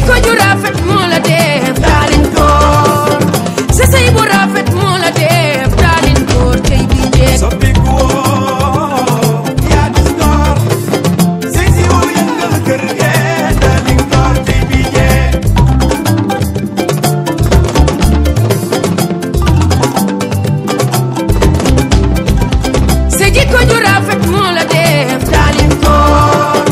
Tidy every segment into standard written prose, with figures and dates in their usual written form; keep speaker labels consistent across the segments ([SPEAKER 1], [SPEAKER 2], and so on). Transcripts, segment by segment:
[SPEAKER 1] jikko ju rafet moo la def daalin góor sa sëy bu rafet moo la def daalin góor tey bi jeeg
[SPEAKER 2] soppiku woo yaa dis góor sëy si woo yëngal kër ge daalin góor tey bi jeeg
[SPEAKER 1] sa jikko ju rafet moo la def daalin góor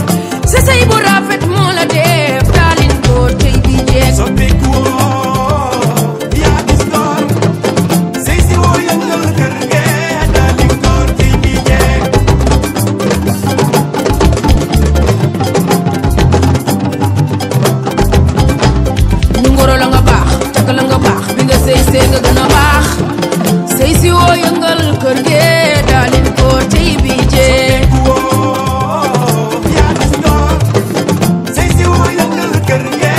[SPEAKER 1] sa sëy bu rafet moo la def daalin góor tey bi jeeg
[SPEAKER 2] soppiku woo yaa dis góor sëy si woo yëngal kër ge daalin góor tey bi jeeg
[SPEAKER 1] ñu ngoro la nga baax caka la nga baax bi nga sëy sëy nga gën a baax sëy si woo yëngal kër ge daalin góor tey bi jeeg
[SPEAKER 2] woo yaa dis góor sëy si woo yëngal kër ge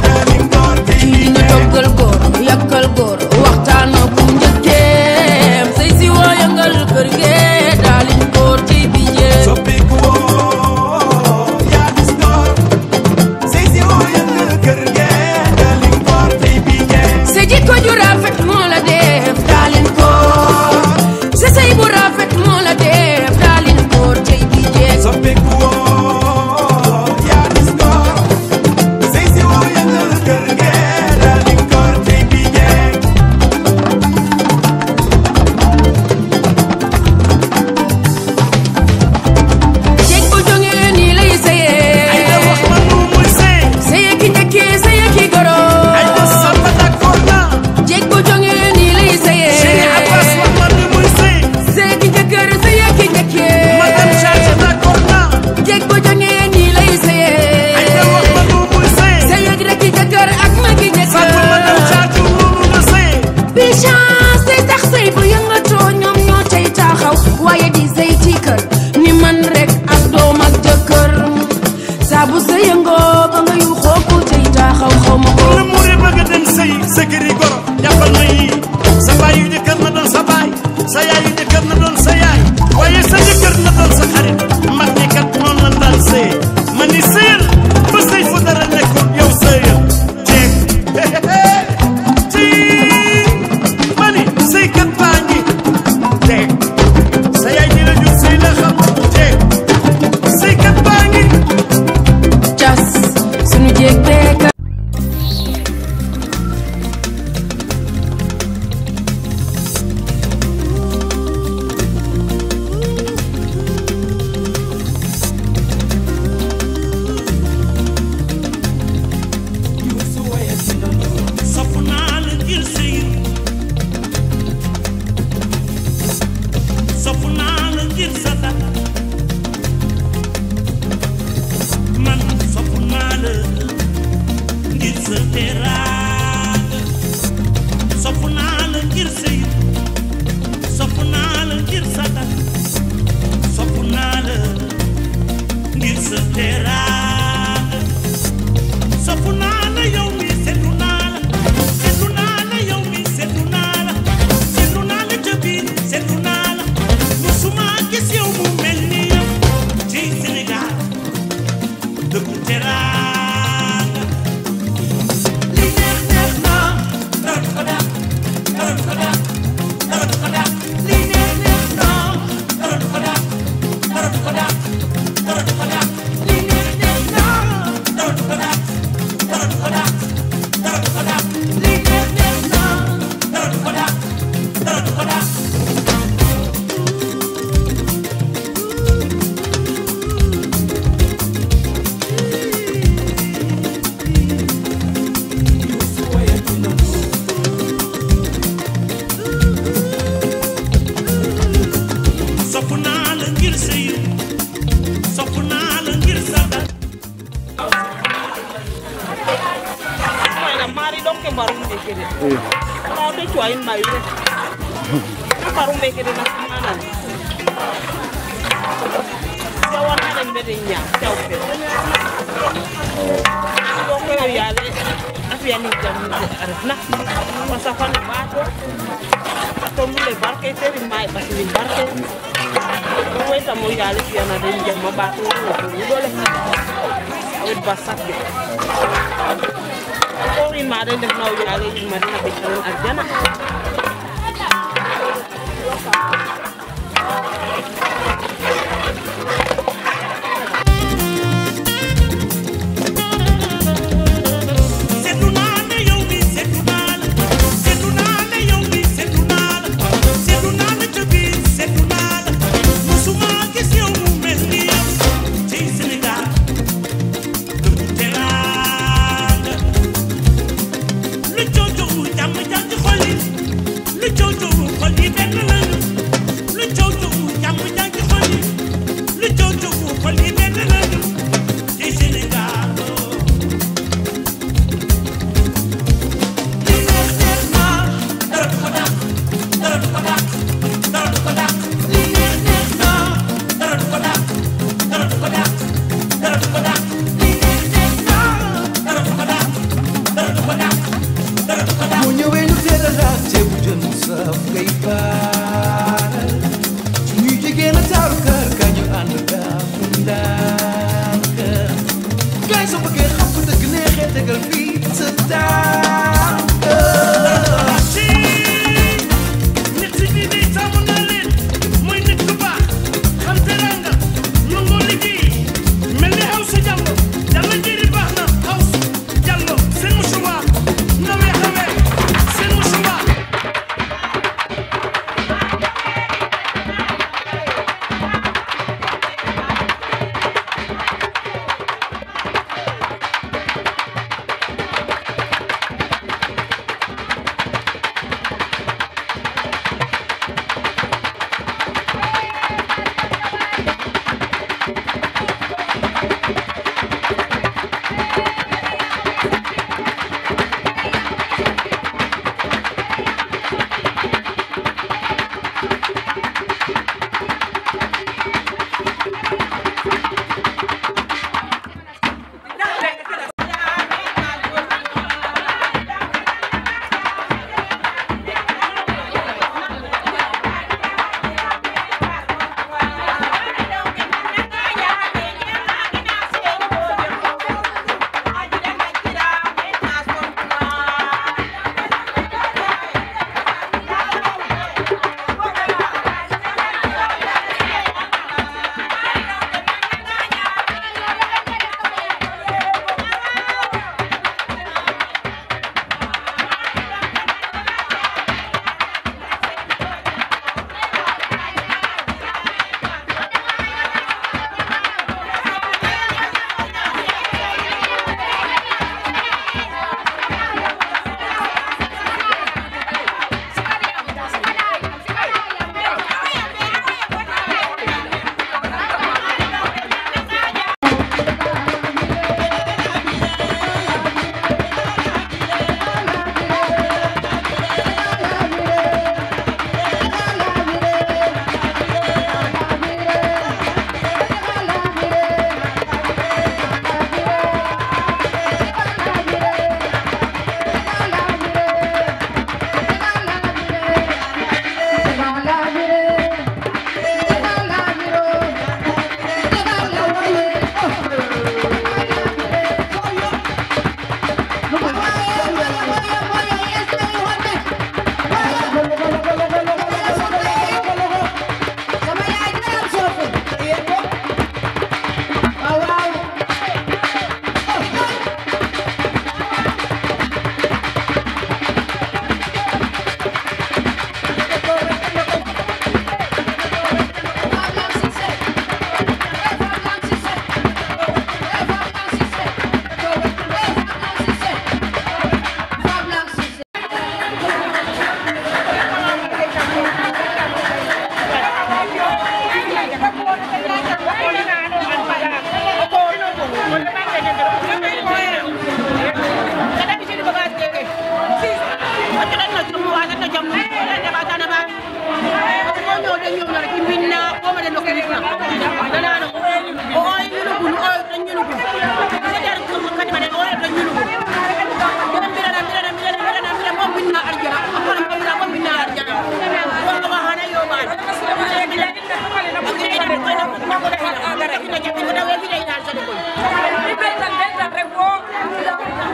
[SPEAKER 2] daalin góor tey
[SPEAKER 1] ci
[SPEAKER 2] bi
[SPEAKER 1] nga
[SPEAKER 2] jeeg
[SPEAKER 1] toggal góor yàkkal góor waxtaan bu njëkkeem sëy si woo yëngal kër ge daalin góor tey bi jeeg
[SPEAKER 2] soppiku woo yaa dis góor sëy si woo yëngal kër ge daalin góor tey bi jeeg
[SPEAKER 1] sa jikko ju rafet moo la def daalin góor sa sëy bu rafet moo la def daalin góor tey bi jeeg
[SPEAKER 2] soppiku woo yaa dis góor sëy si woo yëngal kër ge daalin góor tey bi jeeg
[SPEAKER 1] jeeg bu jógee nii lay sëyee
[SPEAKER 2] ay da wax ma nu muy sëy
[SPEAKER 1] sëye ki njëkkee sëye ki goro
[SPEAKER 2] ay da samba d'accord na
[SPEAKER 1] jeeg bu jógee nii lay
[SPEAKER 2] Chéri
[SPEAKER 1] sëyee
[SPEAKER 2] Abbas wax ma nu muy sëy
[SPEAKER 1] sëye ki njëkkër sëye ki njëkkee
[SPEAKER 2] madame Charge d'accord na
[SPEAKER 1] jeeg bu jógee nii lay
[SPEAKER 2] ay da wax ma
[SPEAKER 1] sëyee
[SPEAKER 2] nu muy sëy
[SPEAKER 1] sëye rek ki njëkkër ak ma ki
[SPEAKER 2] Fatou madame
[SPEAKER 1] njëkkër
[SPEAKER 2] Charge noonu nga sëy
[SPEAKER 1] bi chance day tax sëy bu yëngatoo ñoom ñoo tey taxaw waaye di sëy ci kër ni man rek ak doom ak jëkkër saa bu sa yëngoo ba nga yu xooku tey taxaw xaw ma ko
[SPEAKER 2] la muure bëgg a dem sëy sa kër yi goro jàppal na yi sa baay yu jëkkër na doon sa baay sa yaay yu jëkkër na doon sa yaay waaye sa jëkkër na doon sa xarit mag ñi kat noonu lan daan sëy ma ni sëyal ba sëy fu dara nekkul yow sëyal jeeg ci ma ni sëykat baa ngi jeeg sa yaay di la jur sëy la xam jeeg sëykat baa ngi
[SPEAKER 1] cas sunu jéeg beeka
[SPEAKER 2] sopp naa la ngir sëy sopp naa la ngir sa dal man sopp naa la ngir sa teraanga sopp naa la ngir sëy sopp naa la ngir sa dal sopp naa la ngir sa teraanga sopp naa la yow mi seetlu naa la yow mi seetlu naa la ca biir seetlu naa la musuma gis yow mu mel ni yow ci Sénégal dëkku teraanga li neex neex na dara du ko dàq dara du ko dàq dara du ko dàq li neex neex na dara du ko dàq dara du ko dàq dara du ko dàq li neex neex na dara du ko dàq dara du ko dàq dara du ko dàq li neex neex na dara du ko dàq dara du ko dàq sopp naa la ngir sëy sopp naa la ngir sabal
[SPEAKER 3] mari dong ke baru meke de mau de cuain bayu de baru meke de nak mana jawan ada mbede nya taw pe dong ko yale afiya ni jam arna masafan bato atau mule barke teri mai basili barke ko eta mo yale fiya na de jam bato ko dole awet basak de in ma den def naw yàlla in ma dina bisaleen aljana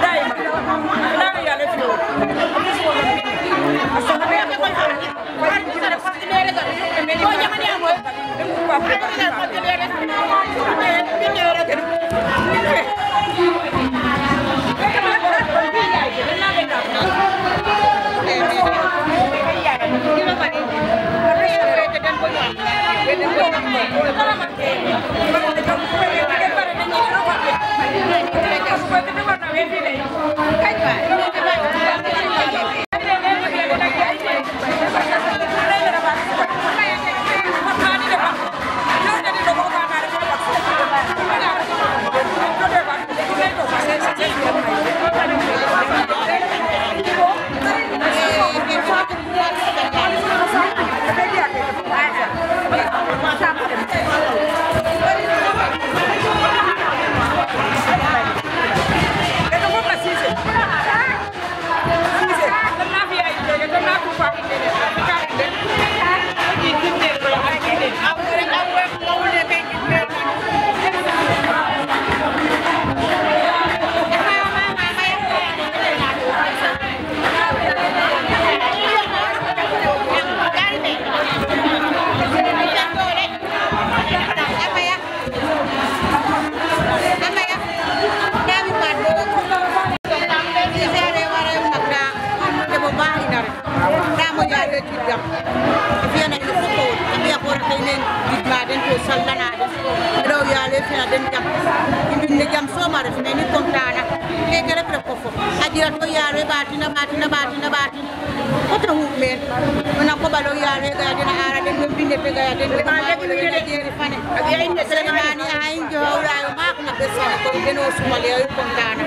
[SPEAKER 4] Dai, we ci jam fi na ko ko tabi ko tay nen gitma den ko sallana do yaale fi na den jam indi ne jam so ma ref ne ni kontana le gere pre ko fo ajira to yaare batina ko to hu men ona ko balo yaare ga dina ara den binde te ga den ma le jeri fane ak ay ne selemani ay jo rayo mak na besana ko den o sumale ay kontana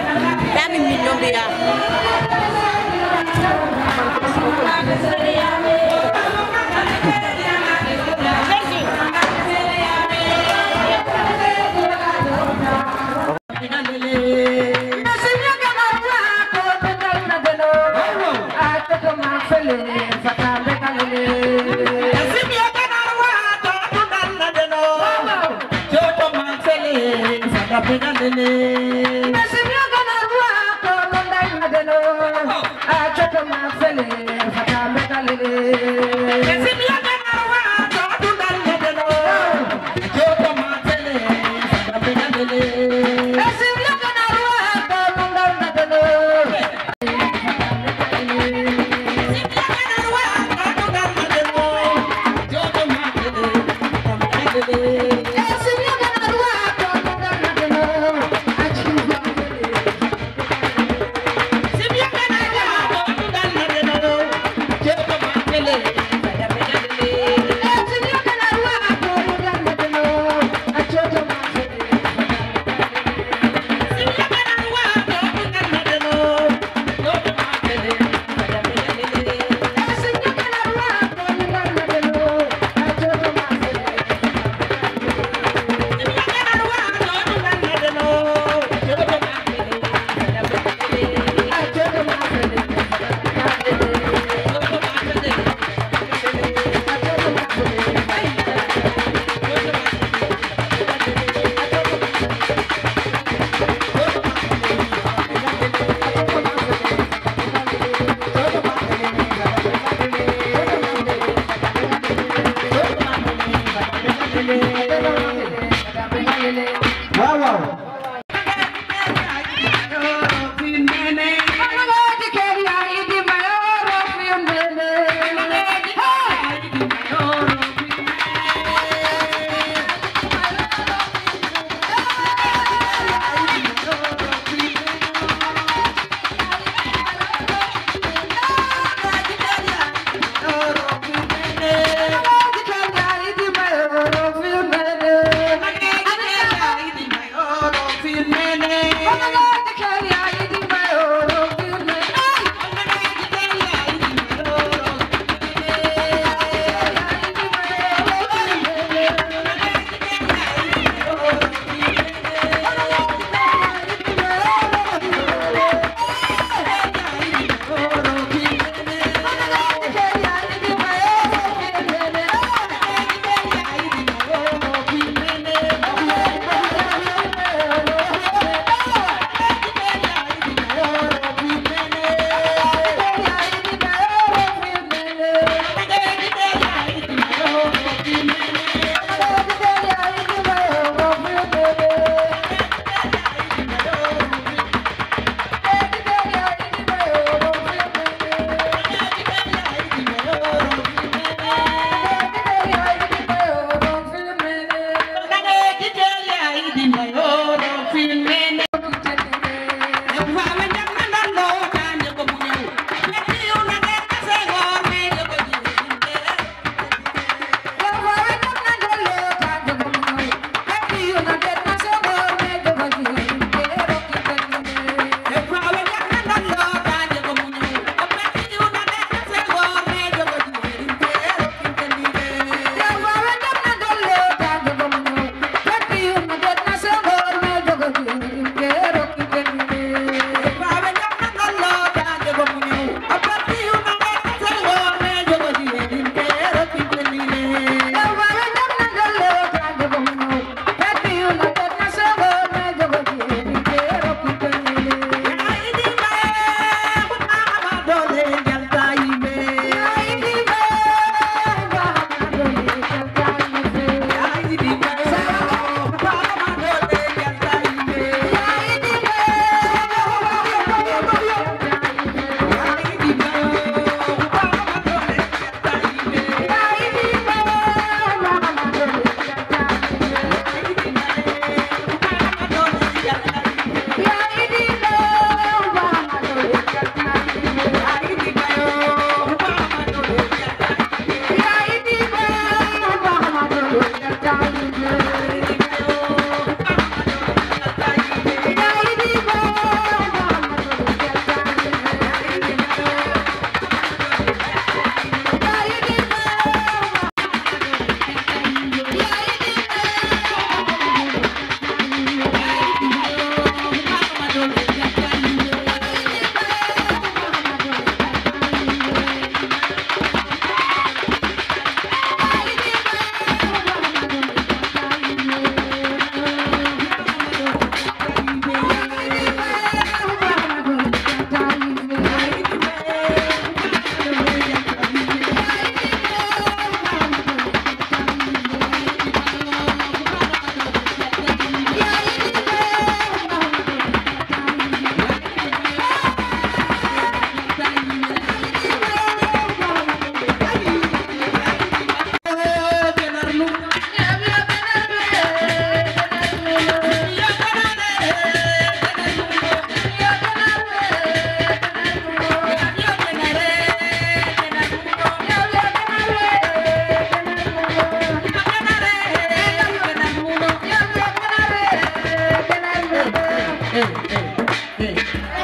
[SPEAKER 4] dami min no biya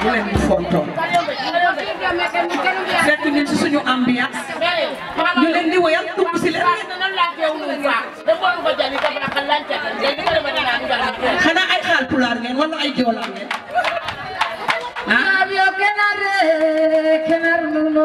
[SPEAKER 5] bu leen ñu fontoo fekk ñun si suñu ambiance ñu leen di woyal dugg si leen xanaa ay xaal pulaar ngeen wala ay joolaa ngeen
[SPEAKER 1] Yo kenar nuno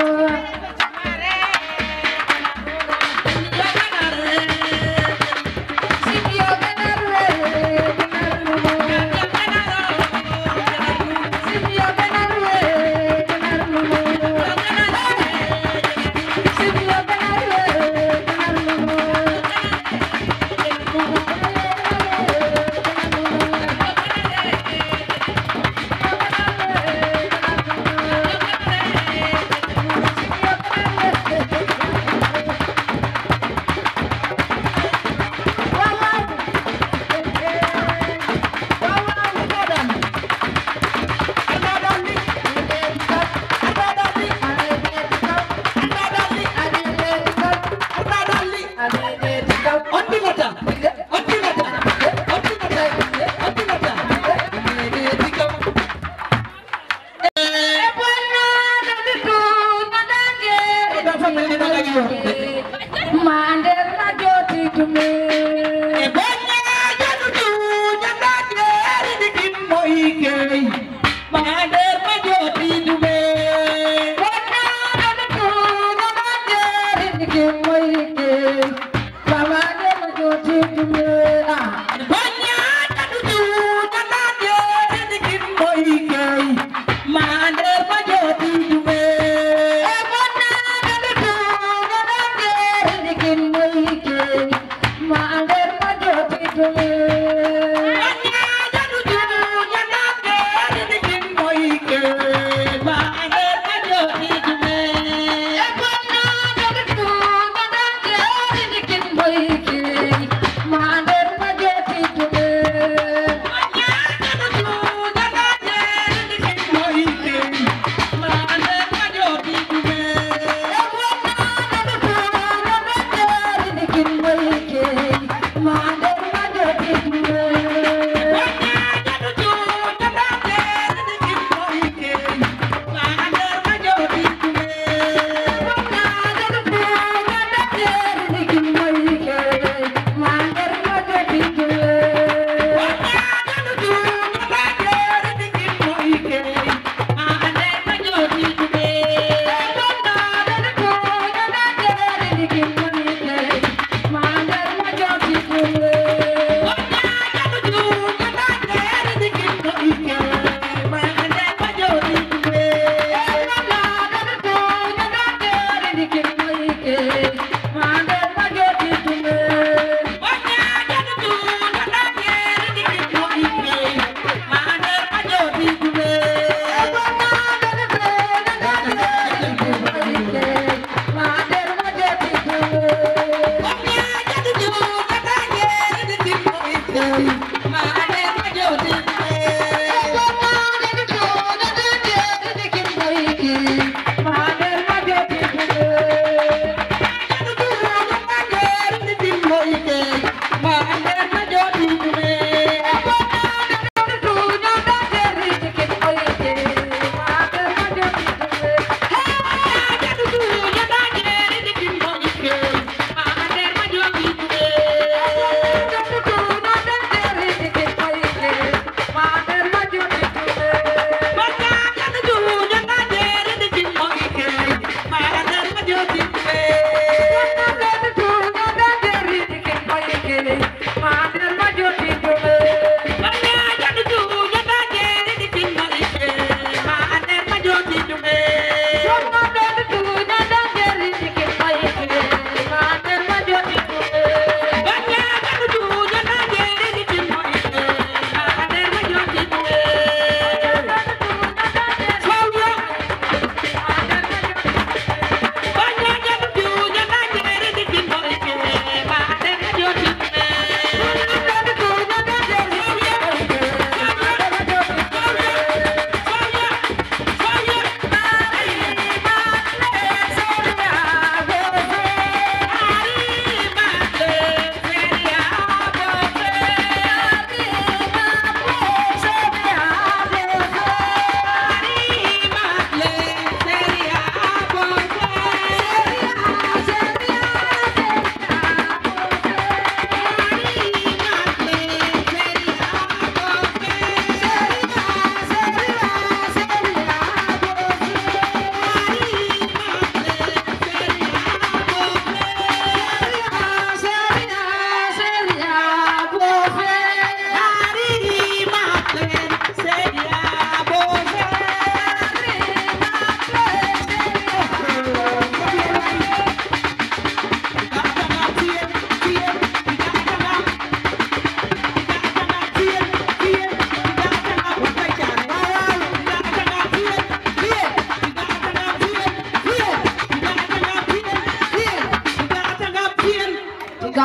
[SPEAKER 5] Yeah.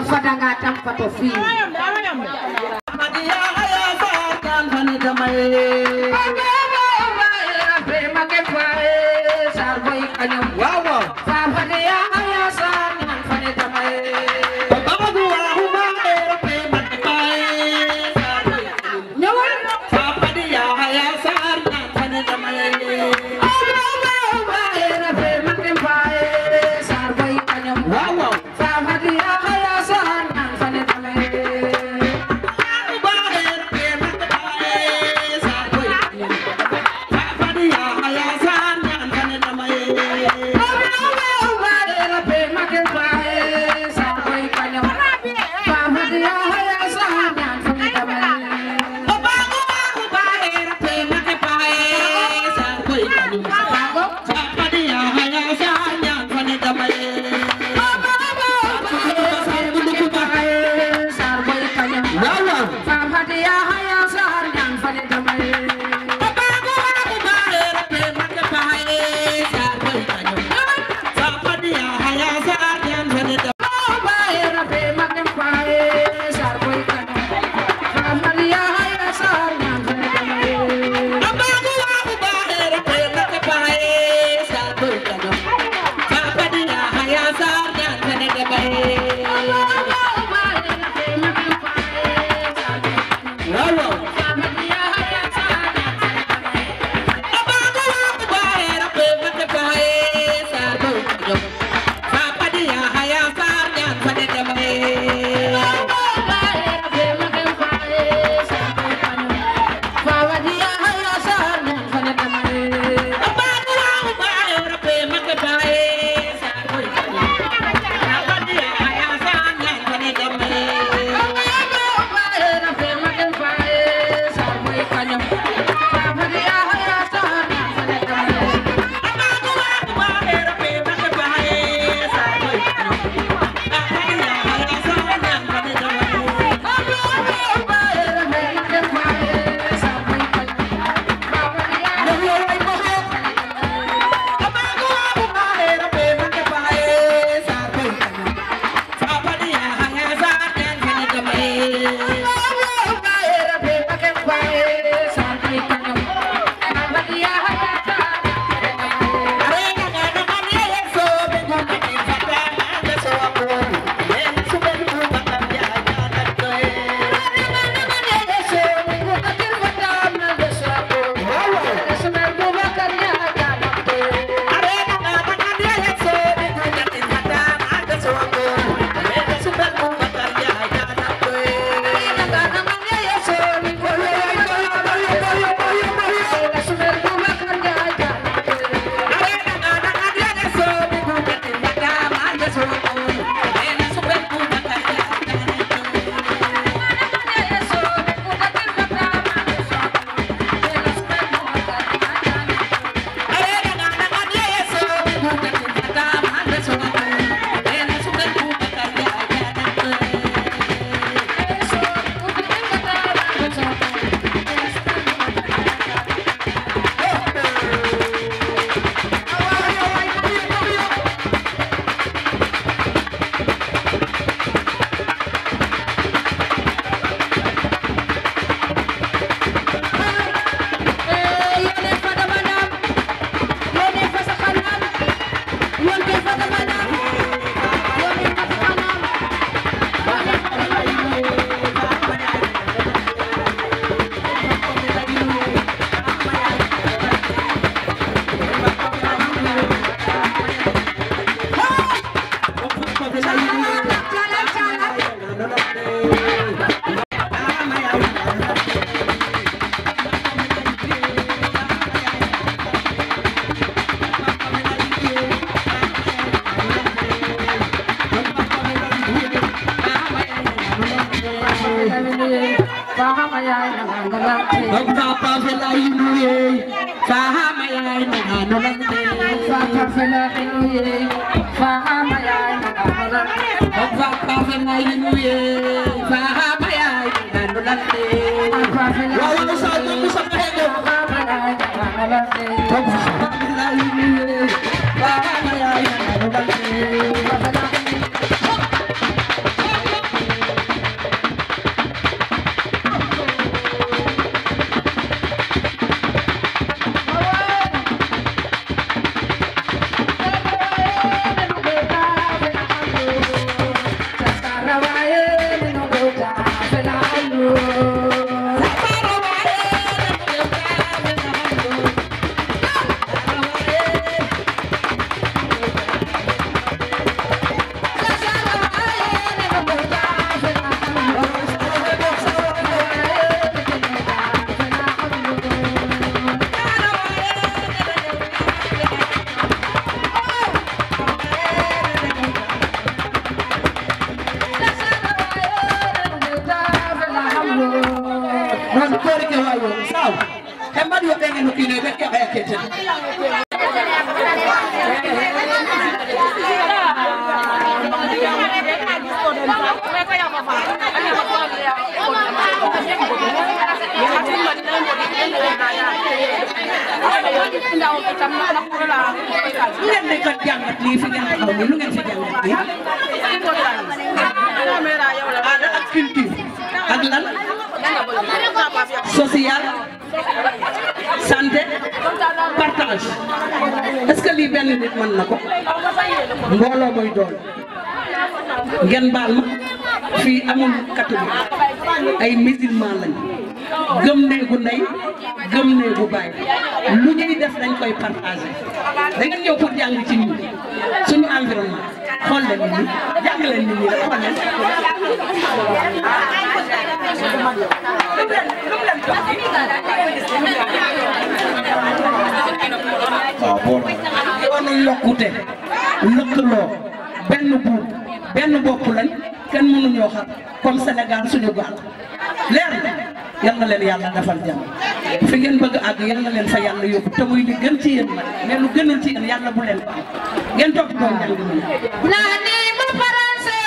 [SPEAKER 5] fadanga tam fato fi
[SPEAKER 6] Madia haya sarkan fani damay
[SPEAKER 5] be mage fae sar boy kanyam
[SPEAKER 6] wow wow
[SPEAKER 5] fa fadia haya sarkan fani damay
[SPEAKER 6] babu wa huma pe matay
[SPEAKER 5] ñewal
[SPEAKER 6] fa madia haya sarkan fani damay
[SPEAKER 5] be mage fae sar boy kanyam
[SPEAKER 6] wow wow
[SPEAKER 5] fa fadia haya sarkan fani damay
[SPEAKER 6] ayakete lu ngeen nekk jàngat lii fi ngeen taxaw nii lu ngeen fi jàngat lii aada ak culture ak lan social santé partage est-ce que lii benn nit mën na ko mbooloo mooy doon ngeen baal ma fii amul catholique ay musulman lañ gëm néegu ndey gëm néegu baay lu ñuy def dañ koy partager da ngeen ñëw pour jàng ci ñun suñu environnement xool leen nit ñi jàng leen nit ñi rek xool leen waaw boobu yoonu yokkute lëkkaloo benn buur benn bopp lañ kenn mënuñoo xam comme Sénégal suñu gaal leer na yal na leen yàlla defal jàmm fi ngeen bëgg àgg yal na leen fa yàlla yóbbu te muy li gën ci yéen nag mais lu gënul ci yéen yàlla bu leen ko am ngeen topp doon njàng mi
[SPEAKER 7] nani ma faranse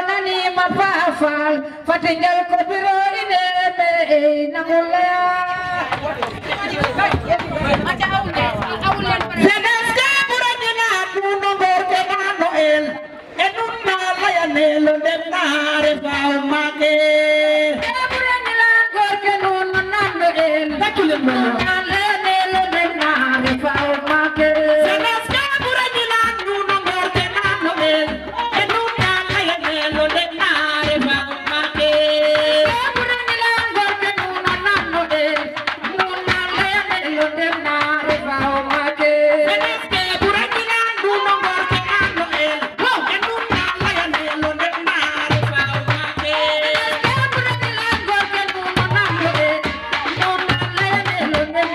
[SPEAKER 7] nani ma faafal fatingal ko biro ine me namulla Sedeska buradina tuno gorke na Noel enunna layanelo dem naare faaw mage buradina gorke nunna na Noel
[SPEAKER 6] tàcculeen ma
[SPEAKER 7] layanelo dem naare faaw mage
[SPEAKER 6] Sedeska buradina tuno gorke na Noel enunna layanelo dem naare faaw mage
[SPEAKER 7] buradina gorke nunna na Noel nunna layanelo dem naare faaw mage
[SPEAKER 6] Sedeska buradina tuno gorke na Noel enunna layanelo dem naare faaw mage
[SPEAKER 7] buradina gorke nunna na Noel nunna layanelo dem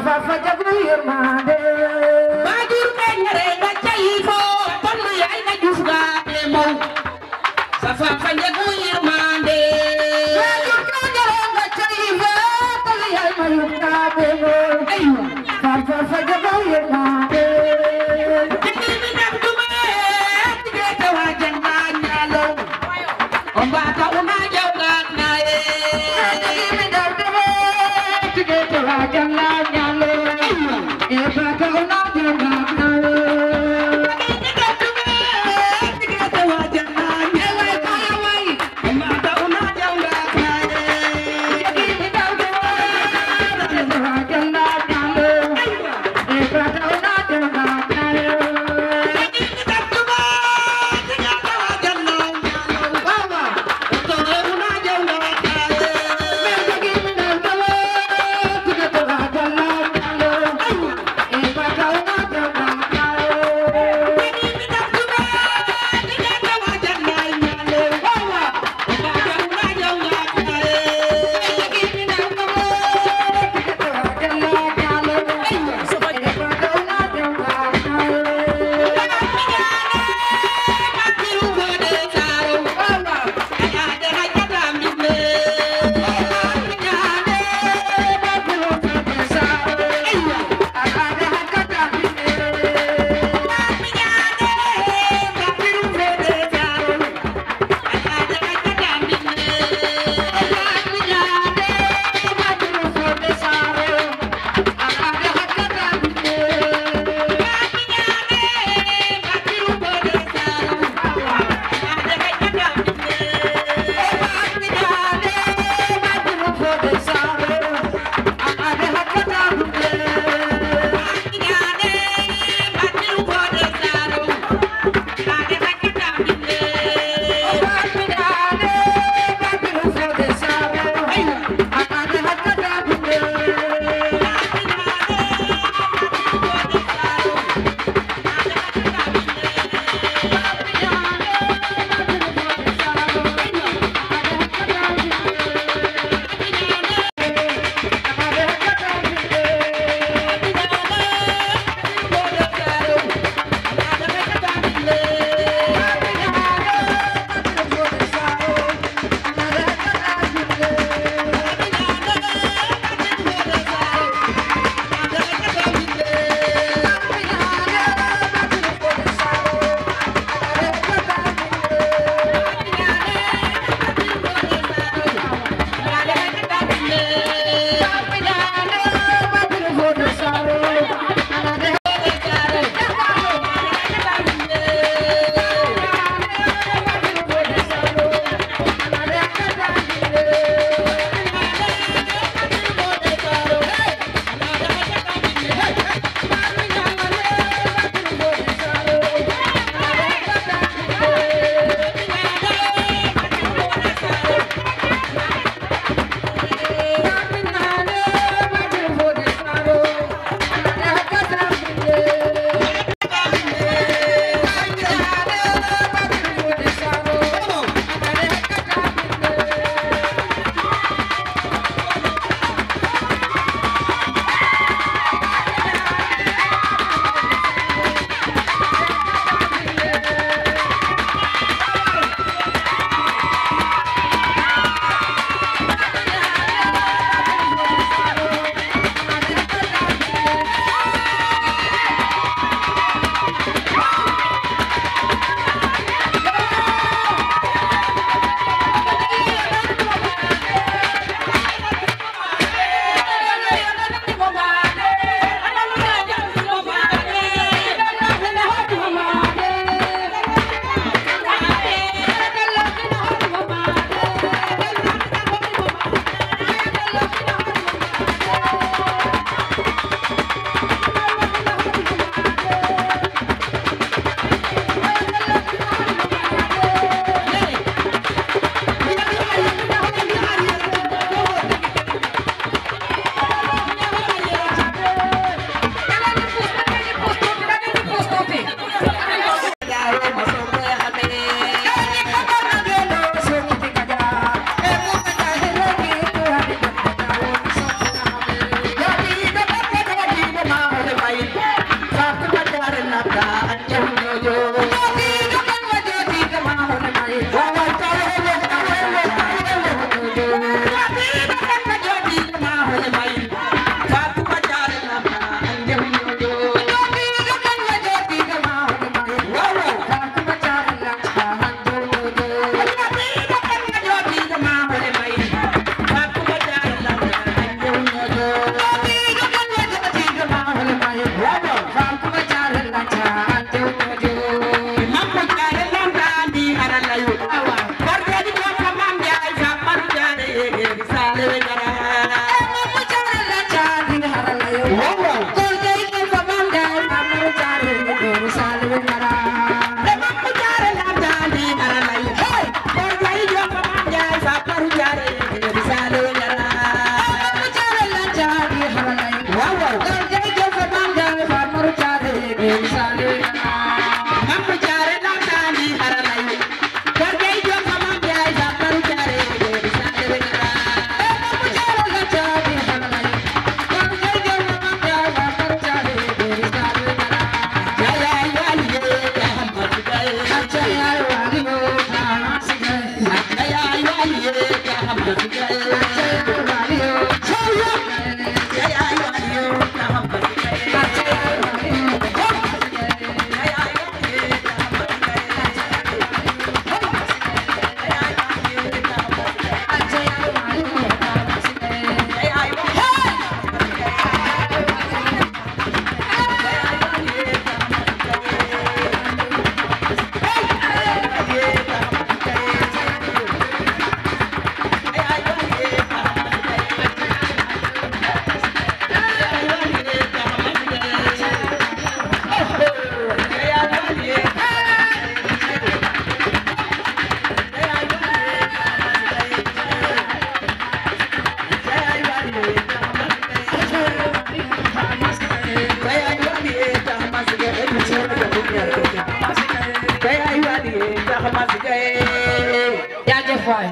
[SPEAKER 7] Fafa jagu yirmande jaajëf waay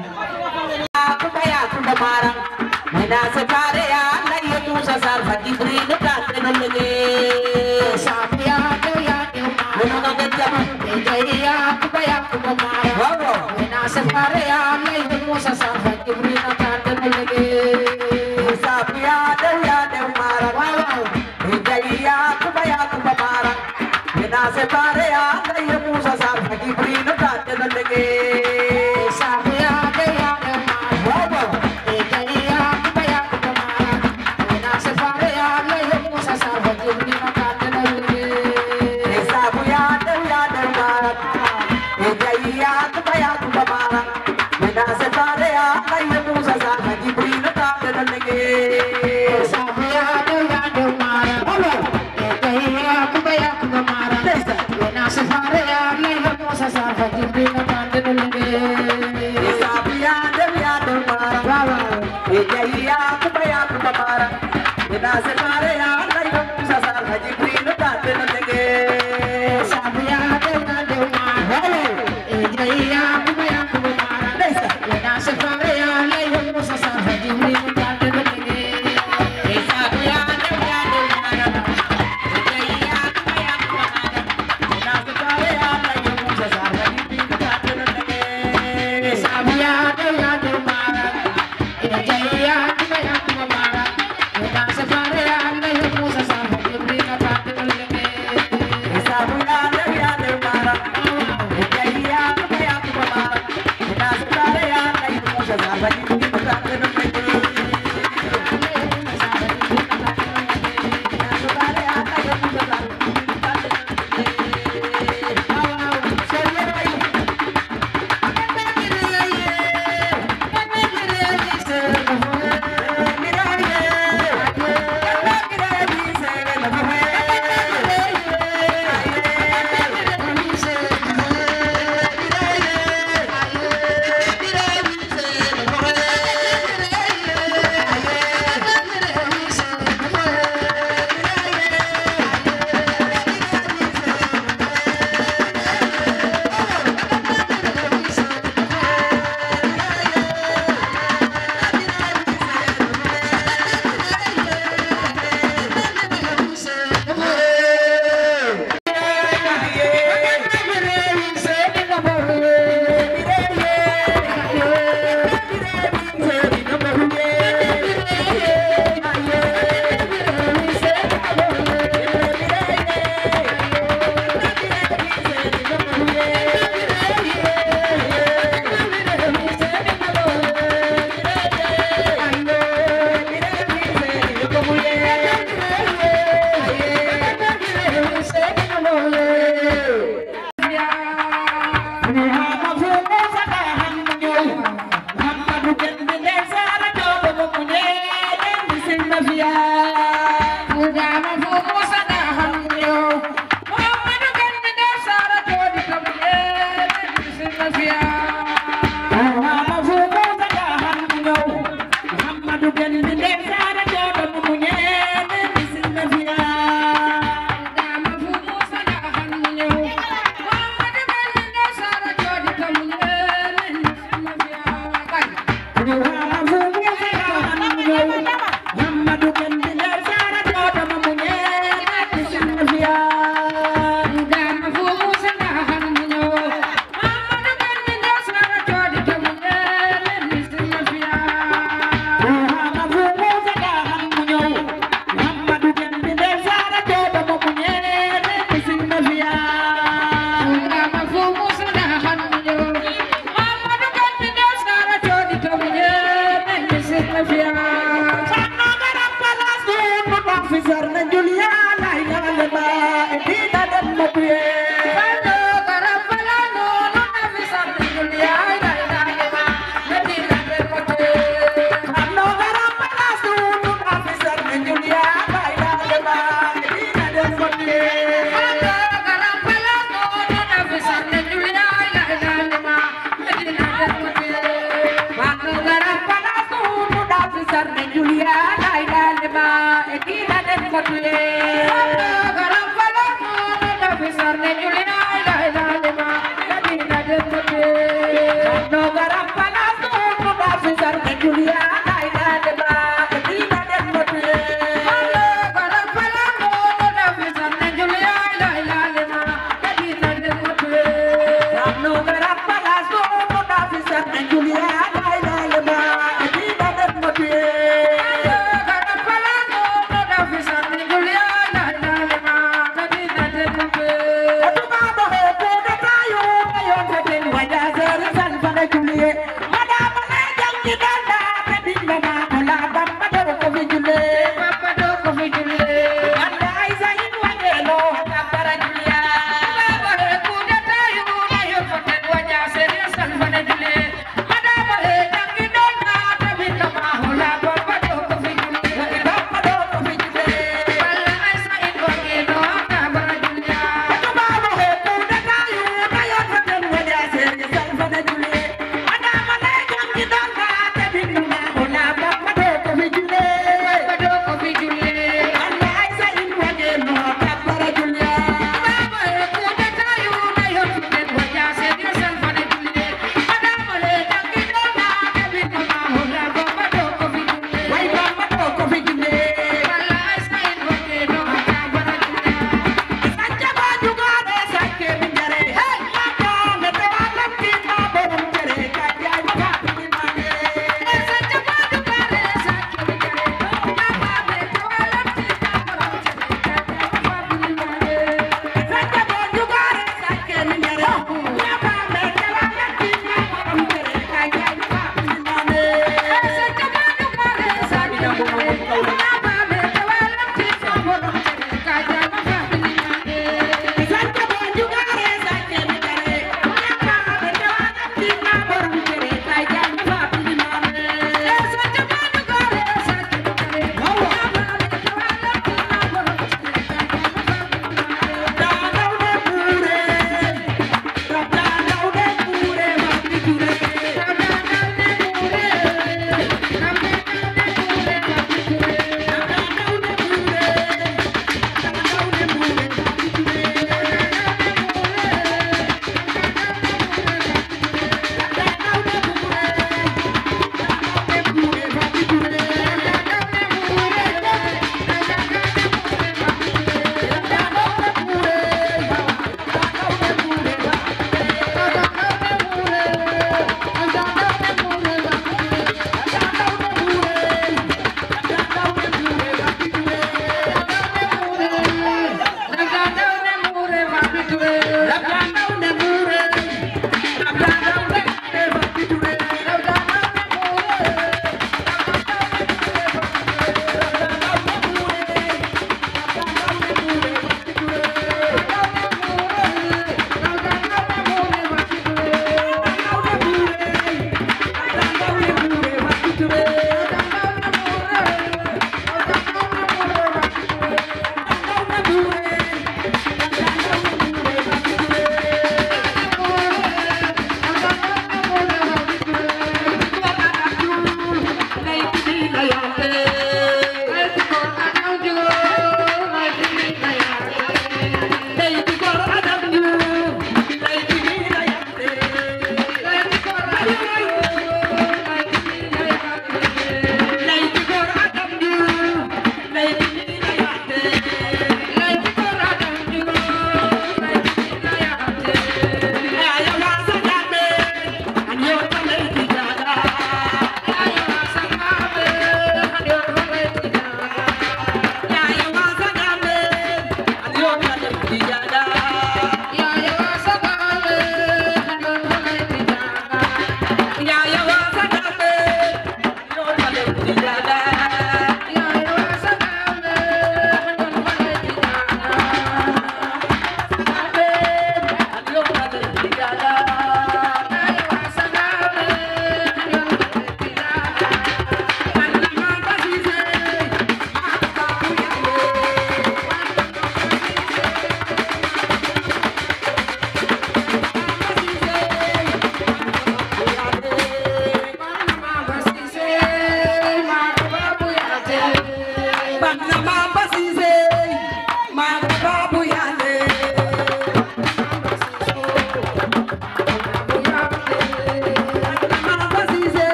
[SPEAKER 7] Julia,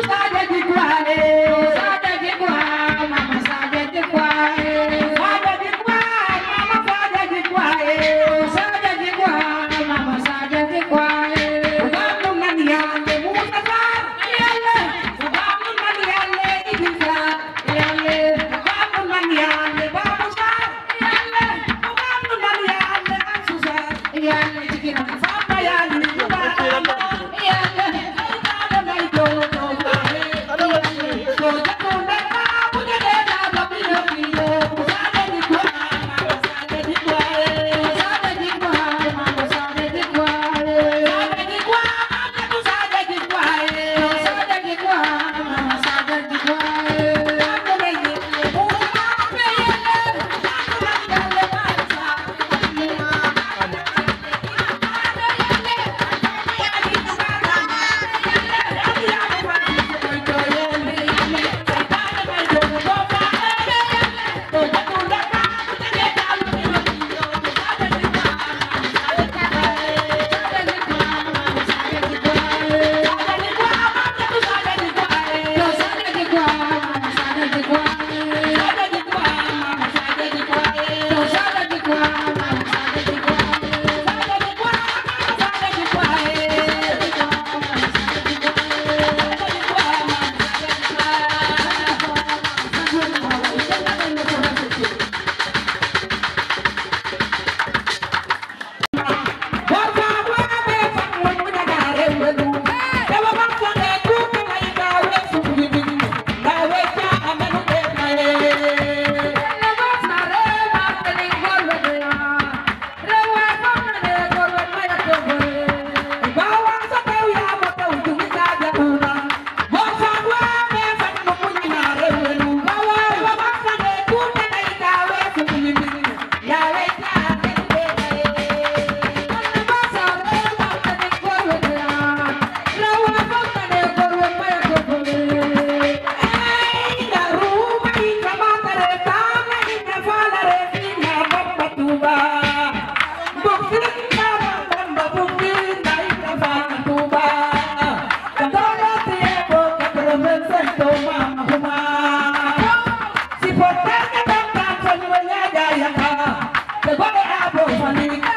[SPEAKER 7] Saja
[SPEAKER 6] Touba bukti Mama Bamba bukti Ndai Tafa Touba Kandolo tiempo que represento Mama Huma si por tener tanta sueña ya te voy a bofanik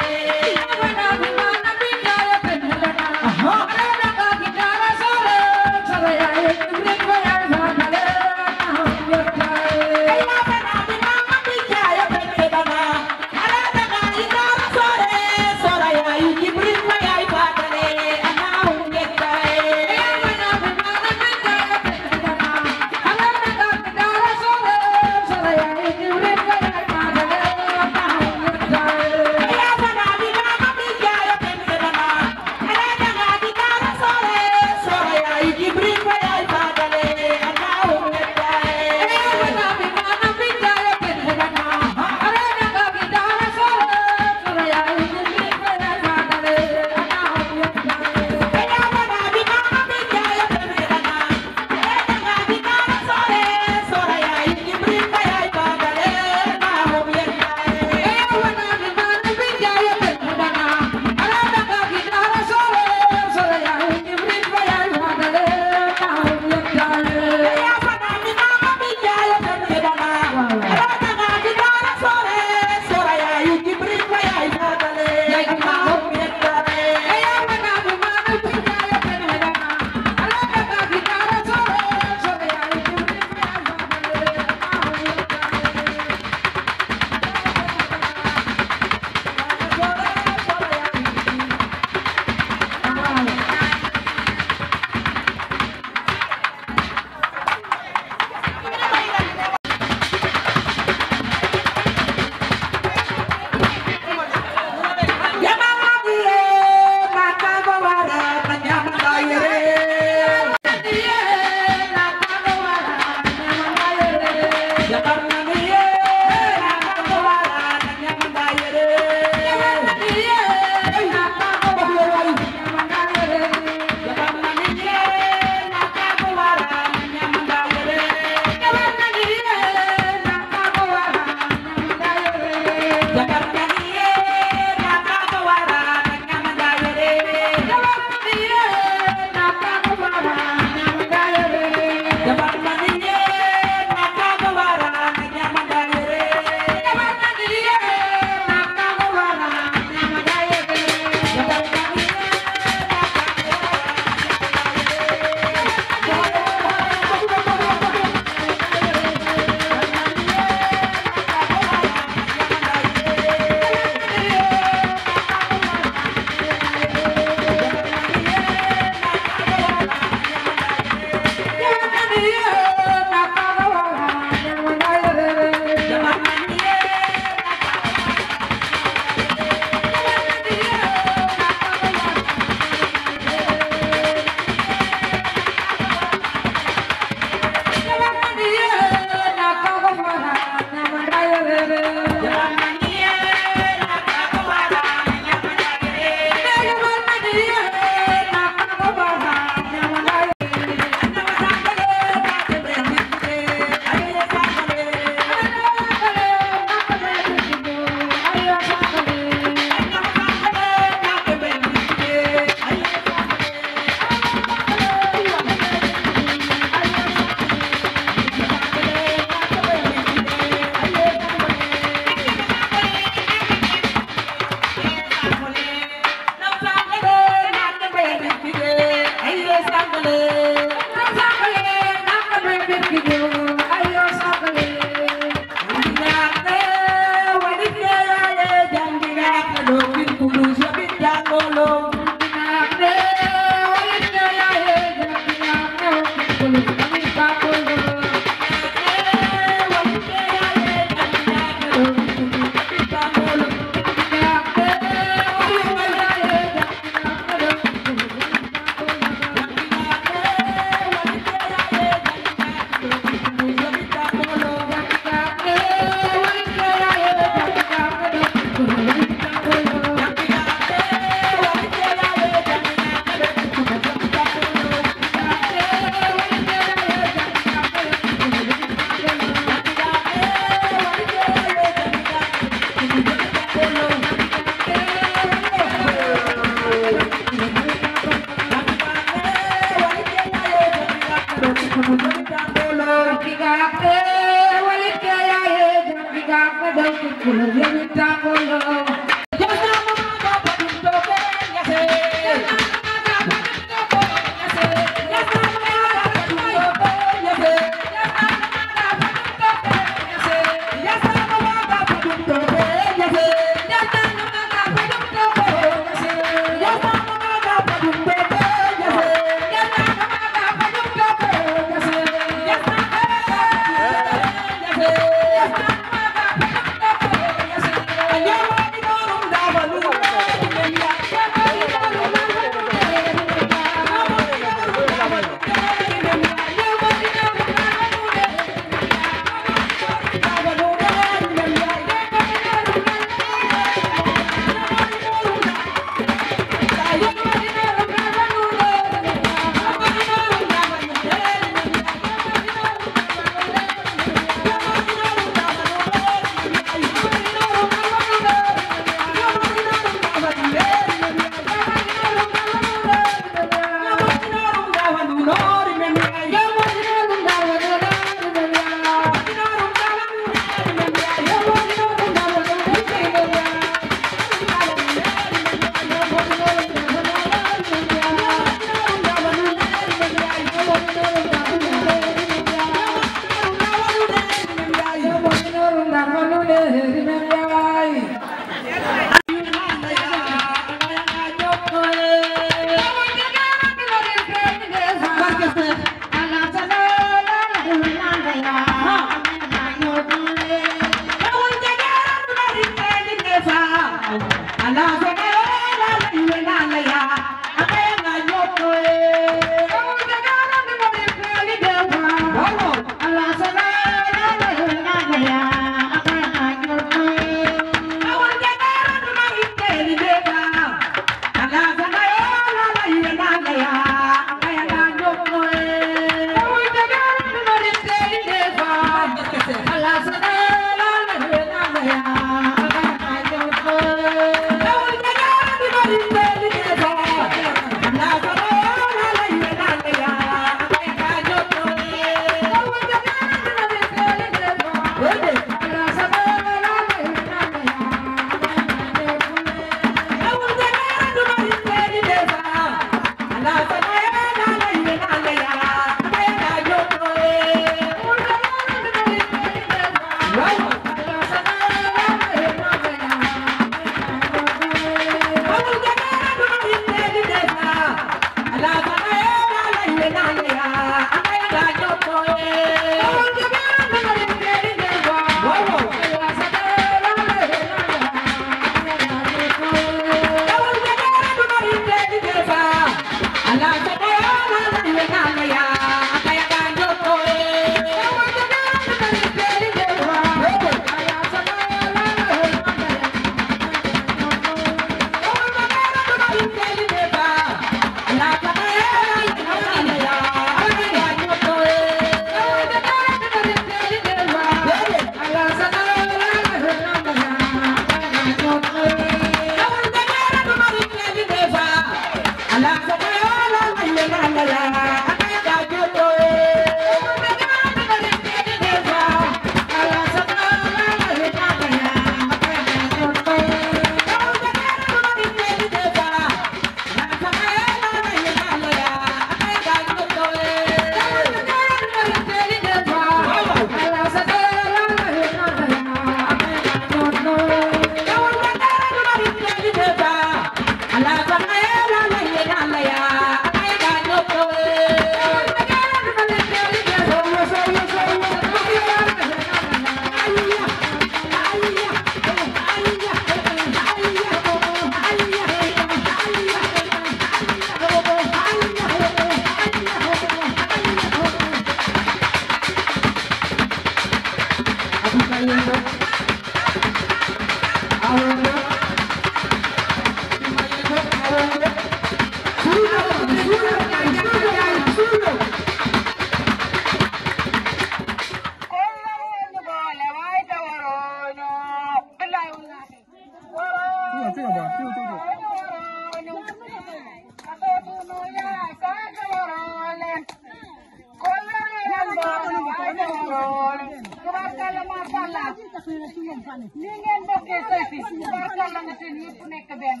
[SPEAKER 7] ni ngeen bokkee say fi tubaarkalla nga seen yëpp nekk benn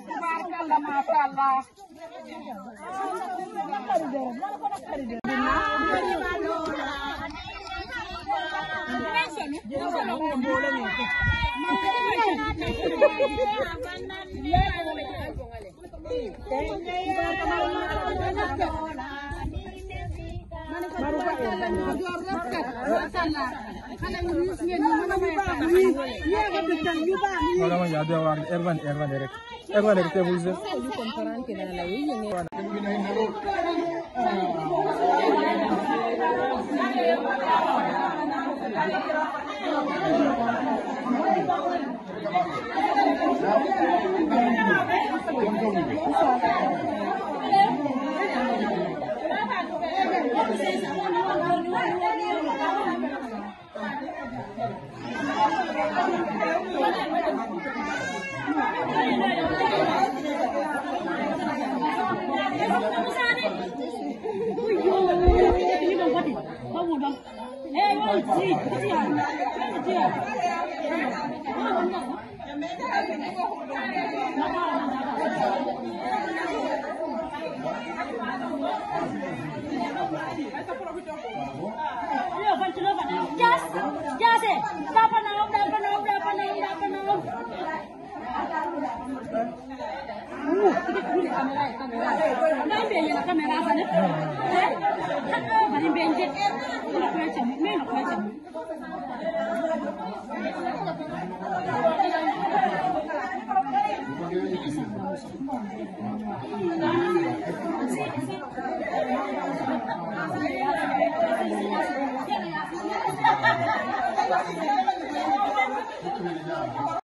[SPEAKER 7] tubaarkalla macha allah
[SPEAKER 8] Kalau ya dia orang Erwan dari Tebuze.